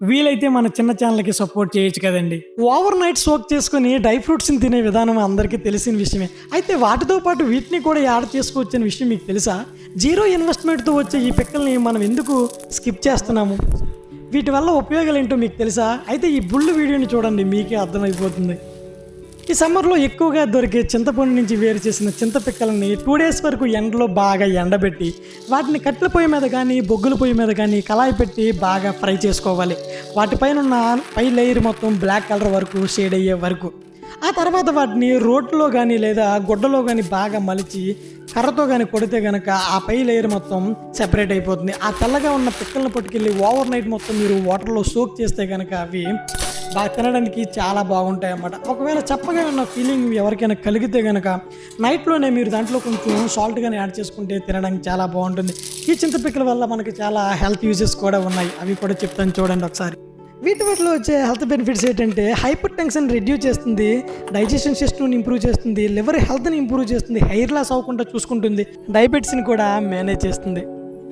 వీలైతే మన చిన్న ఛానల్‌కి సపోర్ట్ చేయొచ్చు కదండీ. ఓవర్ నైట్ సోక్ చేసుకొని డ్రై ఫ్రూట్స్‌ని తినే విధానం అందరికీ తెలిసిన విషయమే. అయితే వాటితో పాటు వీటిని కూడా యాడ్ చేసుకోవచ్చనే విషయం మీకు తెలుసా? జీరో ఇన్వెస్ట్‌మెంట్‌తో వచ్చే ఈ పిక్కల్ని మనం ఎందుకు స్కిప్ చేస్తున్నాము? వీటి వల్ల ఉపయోగాలేంటో మీకు తెలుసా? అయితే ఈ బుల్లు వీడియోని చూడండి, మీకే అర్థమైపోతుంది. ఈ సమ్మర్లో ఎక్కువగా దొరికే చింతపండు నుంచి వేరు చేసిన చింతపిక్కలని 2 డేస్ వరకు ఎండలో బాగా ఎండబెట్టి వాటిని కట్టెల పొయ్యి మీద కానీ బొగ్గుల పొయ్యి మీద కానీ కళాయి పెట్టి బాగా ఫ్రై చేసుకోవాలి. వాటిపైన ఉన్న పై లేయర్ మొత్తం బ్లాక్ కలర్ వరకు షేడ్ అయ్యే వరకు. ఆ తర్వాత వాటిని రోట్లో కానీ లేదా గుడ్డలో కానీ బాగా మలిచి కర్రతో కానీ కొడితే కనుక ఆ పై లేయర్ మొత్తం సెపరేట్ అయిపోతుంది. ఆ తెల్లగా ఉన్న పిక్కలను పట్టుకెళ్ళి ఓవర్ నైట్ మొత్తం మీరు వాటర్లో సోక్ చేస్తే కనుక అవి బాగా తినడానికి చాలా బాగుంటాయి అన్నమాట. ఒకవేళ చప్పగా ఉన్న ఫీలింగ్ ఎవరికైనా కలిగితే కనుక నైట్లోనే మీరు దాంట్లో కొంచెం సాల్ట్ కానీ యాడ్ చేసుకుంటే తినడానికి చాలా బాగుంటుంది. ఈ చింతపిక్కల వల్ల మనకి చాలా హెల్త్ యూజెస్ కూడా ఉన్నాయి, అవి కూడా చెప్తాను చూడండి ఒకసారి. వీటిలో వచ్చే హెల్త్ బెనిఫిట్స్ ఏంటంటే హైపర్ టెన్షన్ రెడ్యూస్ చేస్తుంది, డైజెషన్ సిస్టమ్ని ఇంప్రూవ్ చేస్తుంది, లివర్ హెల్త్ని ఇంప్రూవ్ చేస్తుంది, హెయిర్ లాస్ అవ్వకుండా చూసుకుంటుంది, డయాబెటీస్ని కూడా మేనేజ్ చేస్తుంది.